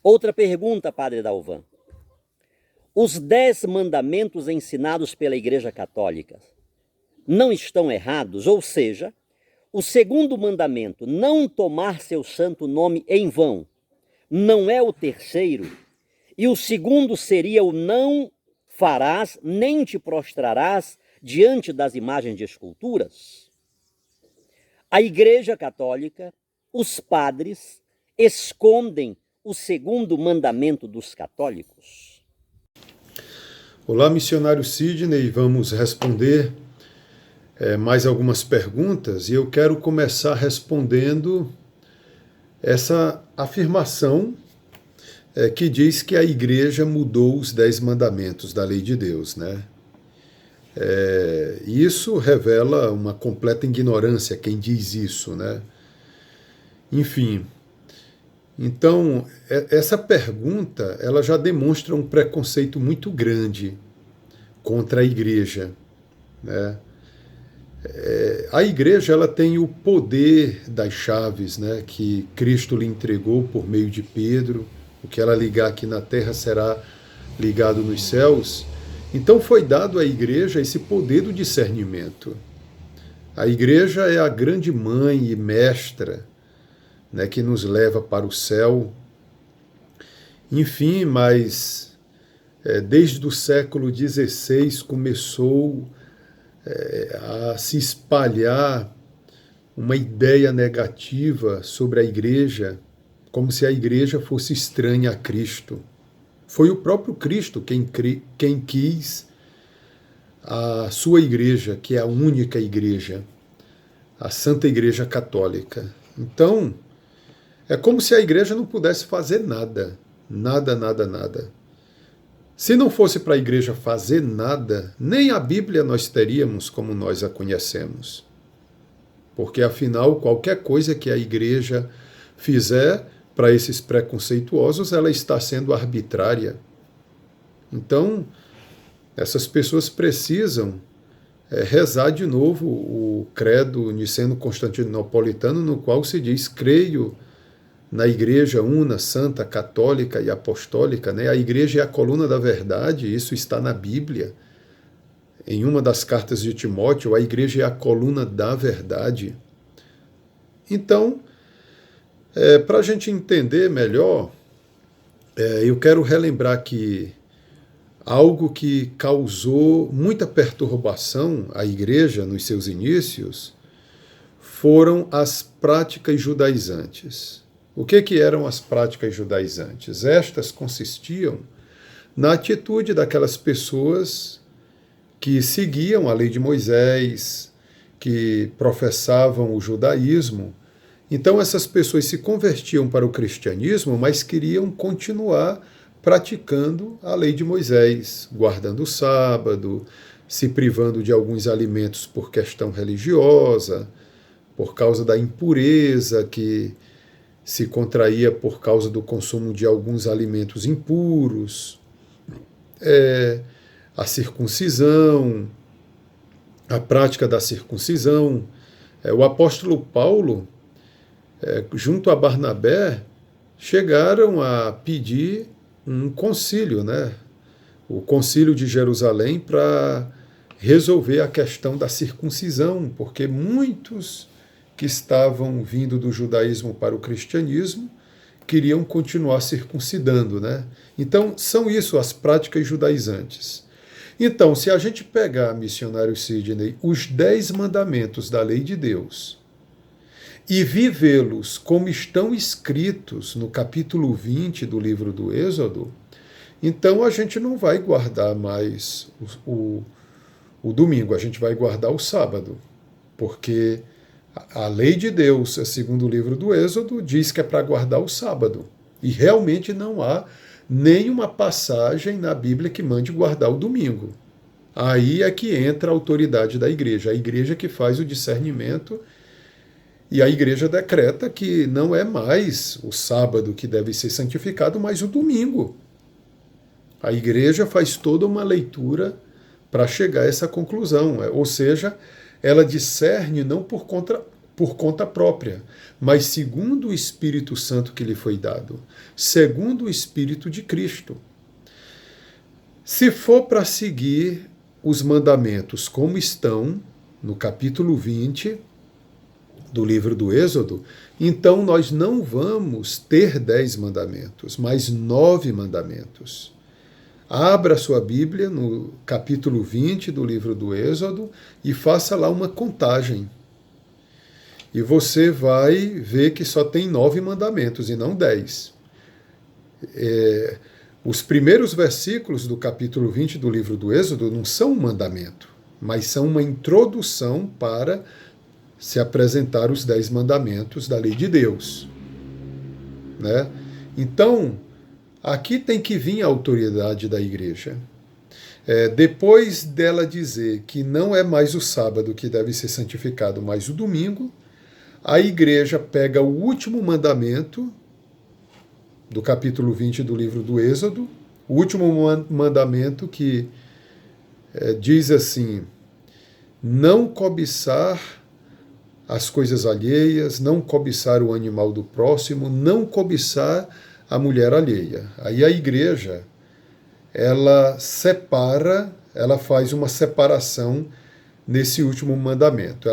Outra pergunta, Padre Dalvan. Os 10 mandamentos ensinados pela Igreja Católica não estão errados? Ou seja, o segundo mandamento, não tomar seu santo nome em vão, não é o terceiro? E o segundo seria o não farás, nem te prostrarás diante das imagens de esculturas? A Igreja Católica, os padres, escondem o segundo mandamento dos católicos? Olá, missionário Sidney, vamos responder mais algumas perguntas e eu quero começar respondendo essa afirmação que diz que a Igreja mudou os 10 mandamentos da lei de Deus, né? Isso revela uma completa ignorância, quem diz isso, né? Enfim, então, essa pergunta, ela já demonstra um preconceito muito grande contra a Igreja, né? A Igreja, ela tem o poder das chaves, né, que Cristo lhe entregou por meio de Pedro. O que ela ligar aqui na terra será ligado nos céus. Então foi dado à Igreja esse poder do discernimento. A Igreja é a grande mãe e mestra, né, que nos leva para o céu. Enfim, mas desde o século XVI começou a se espalhar uma ideia negativa sobre a Igreja, como se a Igreja fosse estranha a Cristo. Foi o próprio Cristo quem quis a sua Igreja, que é a única Igreja, a Santa Igreja Católica. Então, é como se a Igreja não pudesse fazer nada. Nada, nada, nada. Se não fosse para a Igreja fazer nada, nem a Bíblia nós teríamos como nós a conhecemos. Porque, afinal, qualquer coisa que a Igreja fizer para esses preconceituosos, ela está sendo arbitrária. Então, essas pessoas precisam rezar de novo o credo niceno-constantinopolitano, no qual se diz: creio na Igreja una, santa, católica e apostólica, né? A Igreja é a coluna da verdade, isso está na Bíblia. Em uma das cartas de Timóteo, a Igreja é a coluna da verdade. Então, para a gente entender melhor, eu quero relembrar que algo que causou muita perturbação à Igreja nos seus inícios foram as práticas judaizantes. O que eram as práticas judaizantes? Estas consistiam na atitude daquelas pessoas que seguiam a lei de Moisés, que professavam o judaísmo. Então essas pessoas se convertiam para o cristianismo, mas queriam continuar praticando a lei de Moisés, guardando o sábado, se privando de alguns alimentos por questão religiosa, por causa da impureza que se contraía por causa do consumo de alguns alimentos impuros, a circuncisão, a prática da circuncisão. O apóstolo Paulo, junto a Barnabé, chegaram a pedir um concílio, né? O concílio de Jerusalém, para resolver a questão da circuncisão, porque muitos que estavam vindo do judaísmo para o cristianismo queriam continuar circuncidando, né? Então, são isso as práticas judaizantes. Então, se a gente pegar, missionário Sidney, os 10 mandamentos da lei de Deus e vivê-los como estão escritos no capítulo 20 do livro do Êxodo, então a gente não vai guardar mais o domingo, a gente vai guardar o sábado, porque a lei de Deus, segundo o livro do Êxodo, diz que é para guardar o sábado. E realmente não há nenhuma passagem na Bíblia que mande guardar o domingo. Aí é que entra a autoridade da Igreja. A Igreja que faz o discernimento e a Igreja decreta que não é mais o sábado que deve ser santificado, mas o domingo. A Igreja faz toda uma leitura para chegar a essa conclusão. Ou seja, ela discerne não por conta por conta própria, mas segundo o Espírito Santo que lhe foi dado, segundo o Espírito de Cristo. Se for para seguir os mandamentos como estão, no capítulo 20 do livro do Êxodo, então nós não vamos ter 10 mandamentos, mas 9 mandamentos. Abra sua Bíblia no capítulo 20 do livro do Êxodo e faça lá uma contagem. E você vai ver que só tem 9 mandamentos e não 10. Os primeiros versículos do capítulo 20 do livro do Êxodo não são um mandamento, mas são uma introdução para se apresentar os 10 mandamentos da lei de Deus. Né? Então, aqui tem que vir a autoridade da igreja. Depois dela dizer que não é mais o sábado que deve ser santificado, mas o domingo, a igreja pega o último mandamento do capítulo 20 do livro do Êxodo, o último mandamento que diz assim: não cobiçar as coisas alheias, não cobiçar o animal do próximo, não cobiçar a mulher alheia. Aí a igreja, ela faz uma separação nesse último mandamento.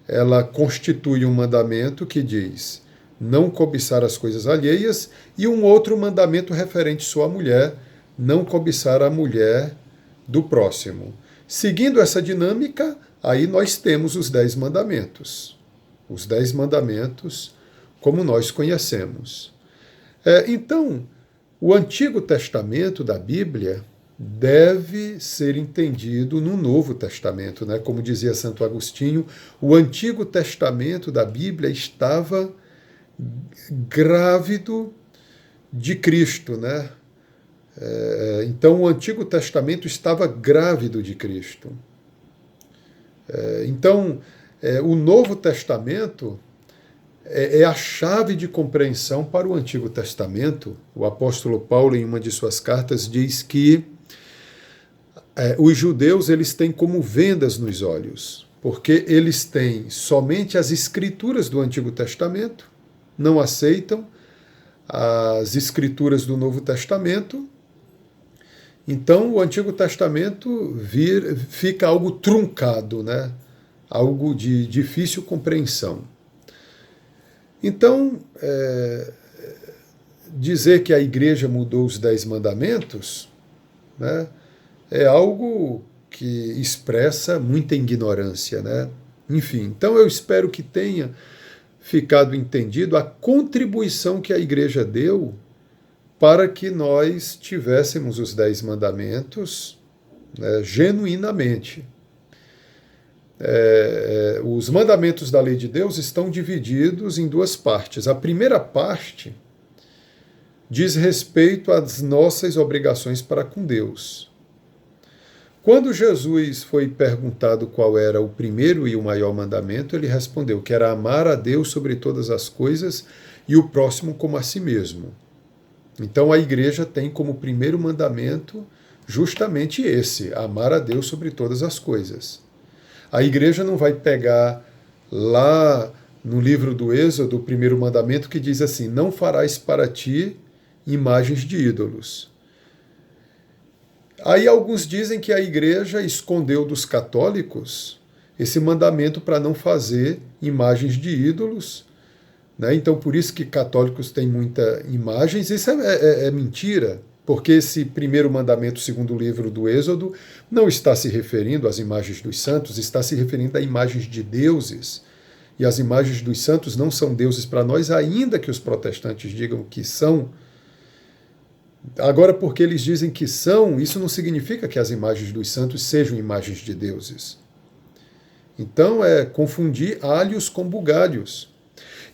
Ela constitui um mandamento que diz não cobiçar as coisas alheias e um outro mandamento referente só à mulher, não cobiçar a mulher do próximo. Seguindo essa dinâmica, aí nós temos os 10 mandamentos. Os 10 mandamentos como nós conhecemos. Então, o Antigo Testamento da Bíblia deve ser entendido no Novo Testamento, né? Como dizia Santo Agostinho, o Antigo Testamento da Bíblia estava grávido de Cristo, né? Então o Antigo Testamento estava grávido de Cristo. Então o Novo Testamento é a chave de compreensão para o Antigo Testamento. O apóstolo Paulo, em uma de suas cartas, diz que os judeus eles têm como vendas nos olhos, porque eles têm somente as escrituras do Antigo Testamento, não aceitam as escrituras do Novo Testamento. Então o Antigo Testamento fica algo truncado, né? Algo de difícil compreensão. Então, dizer que a igreja mudou os 10 mandamentos, né, é algo que expressa muita ignorância, né? Enfim, então eu espero que tenha ficado entendido a contribuição que a igreja deu para que nós tivéssemos os 10 mandamentos, né, genuinamente. Os mandamentos da lei de Deus estão divididos em 2 partes. A primeira parte diz respeito às nossas obrigações para com Deus. Quando Jesus foi perguntado qual era o primeiro e o maior mandamento, ele respondeu que era amar a Deus sobre todas as coisas e o próximo como a si mesmo. Então a igreja tem como primeiro mandamento justamente esse, amar a Deus sobre todas as coisas. A igreja não vai pegar lá no livro do Êxodo o primeiro mandamento que diz assim: não farás para ti imagens de ídolos. Aí alguns dizem que a igreja escondeu dos católicos esse mandamento para não fazer imagens de ídolos, né? Então por isso que católicos têm muitas imagens. Isso é mentira, porque esse primeiro mandamento, segundo o livro do Êxodo, não está se referindo às imagens dos santos, está se referindo a imagens de deuses. E as imagens dos santos não são deuses para nós, ainda que os protestantes digam que são. Agora, porque eles dizem que são, isso não significa que as imagens dos santos sejam imagens de deuses. Então é confundir alhos com bugalhos.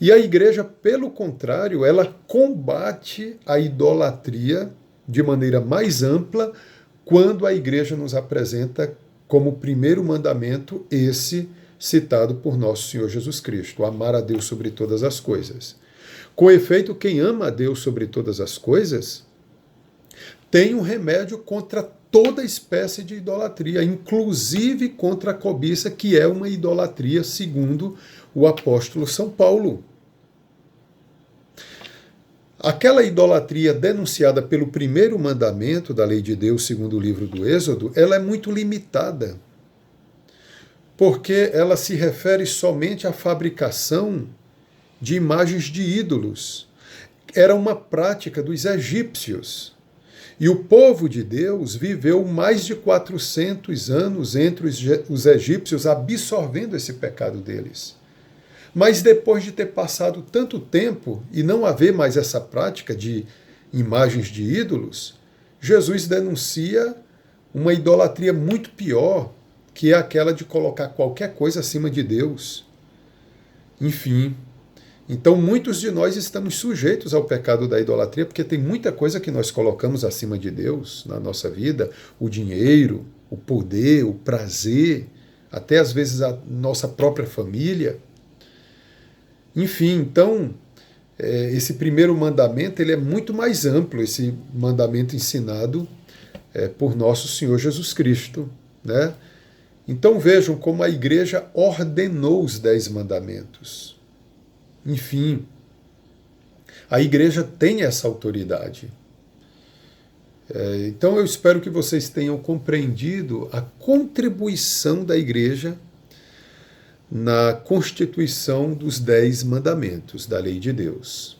E a igreja, pelo contrário, ela combate a idolatria de maneira mais ampla quando a igreja nos apresenta como primeiro mandamento esse citado por nosso Senhor Jesus Cristo, amar a Deus sobre todas as coisas. Com efeito, quem ama a Deus sobre todas as coisas tem um remédio contra toda espécie de idolatria, inclusive contra a cobiça, que é uma idolatria, segundo o apóstolo São Paulo. Aquela idolatria denunciada pelo primeiro mandamento da lei de Deus, segundo o livro do Êxodo, ela é muito limitada, porque ela se refere somente à fabricação de imagens de ídolos. Era uma prática dos egípcios. E o povo de Deus viveu mais de 400 anos entre os egípcios, absorvendo esse pecado deles. Mas depois de ter passado tanto tempo e não haver mais essa prática de imagens de ídolos, Jesus denuncia uma idolatria muito pior, que é aquela de colocar qualquer coisa acima de Deus. Enfim, então muitos de nós estamos sujeitos ao pecado da idolatria, porque tem muita coisa que nós colocamos acima de Deus na nossa vida, o dinheiro, o poder, o prazer, até às vezes a nossa própria família. Enfim, então, esse primeiro mandamento ele é muito mais amplo, esse mandamento ensinado por nosso Senhor Jesus Cristo, né? Então vejam como a igreja ordenou os 10 mandamentos. Enfim, a igreja tem essa autoridade. Então eu espero que vocês tenham compreendido a contribuição da igreja na constituição dos 10 mandamentos da lei de Deus.